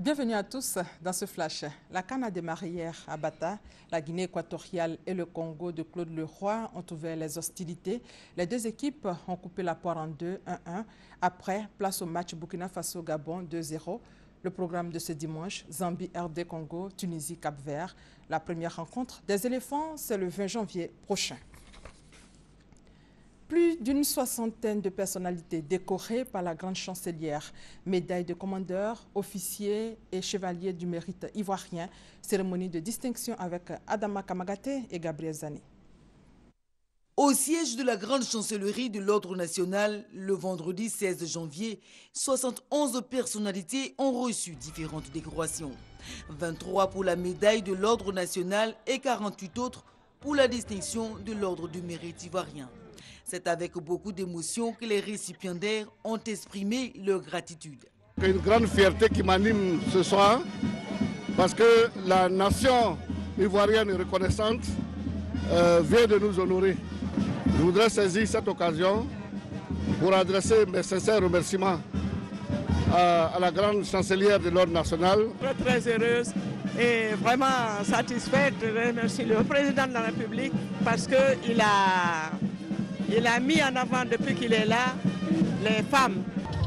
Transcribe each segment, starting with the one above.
Bienvenue à tous dans ce flash. La CAN a démarré hier à Bata. La Guinée équatoriale et le Congo de Claude Leroy ont ouvert les hostilités. Les deux équipes ont coupé la poire en deux, 1-1. Après, place au match Burkina Faso-Gabon 2-0. Le programme de ce dimanche, Zambie-RD-Congo, Tunisie-Cap-Vert. La première rencontre des éléphants, c'est le 20 janvier prochain. Plus d'une soixantaine de personnalités décorées par la grande chancelière, médailles de commandeur, officiers et chevaliers du mérite ivoirien, cérémonie de distinction avec Adama Kamagaté et Gabriel Zani. Au siège de la grande chancellerie de l'Ordre national, le vendredi 16 janvier, 71 personnalités ont reçu différentes décorations. 23 pour la médaille de l'Ordre national et 48 autres pour la distinction de l'Ordre du mérite ivoirien. C'est avec beaucoup d'émotion que les récipiendaires ont exprimé leur gratitude. Une grande fierté qui m'anime ce soir parce que la nation ivoirienne reconnaissante vient de nous honorer. Je voudrais saisir cette occasion pour adresser mes sincères remerciements à la grande chancelière de l'Ordre national. Très heureuse et vraiment satisfaite. Je remercie le président de la République parce qu'il a mis en avant depuis qu'il est là les femmes.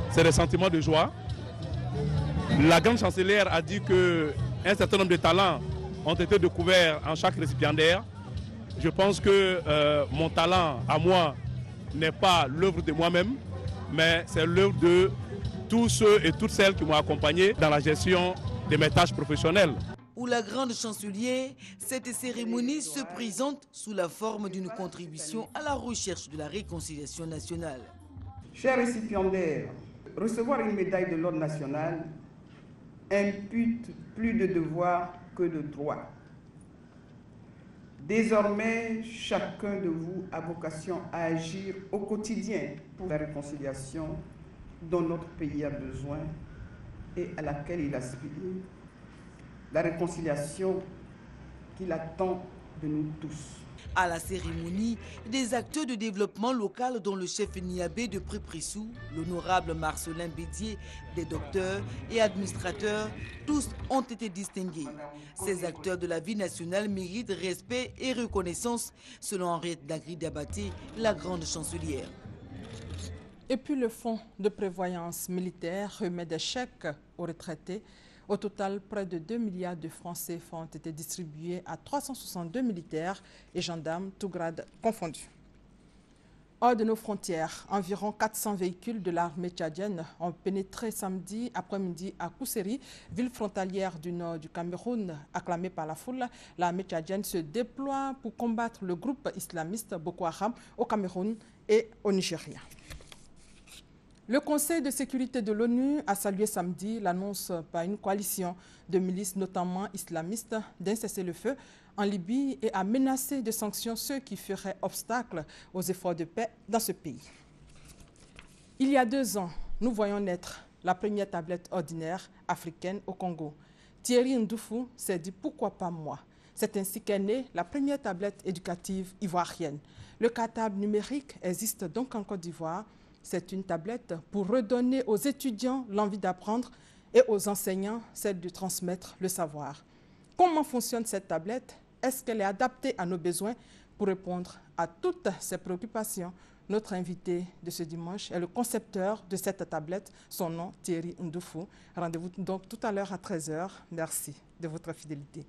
C'est des sentiments de joie. La grande chancelière a dit qu'un certain nombre de talents ont été découverts en chaque récipiendaire. Je pense que mon talent à moi n'est pas l'œuvre de moi-même, mais c'est l'œuvre de tous ceux et toutes celles qui m'ont accompagné dans la gestion de mes tâches professionnelles. Pour la grande chancelière, cette cérémonie se présente sous la forme d'une contribution à la recherche de la réconciliation nationale. Chers récipiendaires, recevoir une médaille de l'Ordre national impute plus de devoirs que de droits. Désormais, chacun de vous a vocation à agir au quotidien pour la réconciliation dont notre pays a besoin et à laquelle il aspire. La réconciliation qu'il attend de nous tous. À la cérémonie, des acteurs de développement local dont le chef Niabé de Préprissou, l'honorable Marcelin Bédier, des docteurs et administrateurs, tous ont été distingués. Ces acteurs de la vie nationale méritent respect et reconnaissance, selon Henriette Dagri Dabaté, la grande chancelière. Et puis le fonds de prévoyance militaire remet des chèques aux retraités. Au total, près de 2 milliards de francs CFA ont été distribués à 362 militaires et gendarmes, tous grades confondus. Hors de nos frontières, environ 400 véhicules de l'armée tchadienne ont pénétré samedi après-midi à Kousséri, ville frontalière du nord du Cameroun, acclamée par la foule. L'armée tchadienne se déploie pour combattre le groupe islamiste Boko Haram au Cameroun et au Nigeria. Le Conseil de sécurité de l'ONU a salué samedi l'annonce par une coalition de milices, notamment islamistes, d'un cessez-le-feu en Libye et a menacé de sanctions ceux qui feraient obstacle aux efforts de paix dans ce pays. Il y a 2 ans, nous voyons naître la première tablette ordinaire africaine au Congo. Thierry Ndoufou s'est dit « Pourquoi pas moi ?» C'est ainsi qu'est née la première tablette éducative ivoirienne. Le cartable numérique existe donc en Côte d'Ivoire. C'est une tablette pour redonner aux étudiants l'envie d'apprendre et aux enseignants celle de transmettre le savoir. Comment fonctionne cette tablette? Est-ce qu'elle est adaptée à nos besoins? Pour répondre à toutes ces préoccupations, notre invité de ce dimanche est le concepteur de cette tablette, son nom Thierry Ndoufou. Rendez-vous donc tout à l'heure à 13 h. Merci de votre fidélité.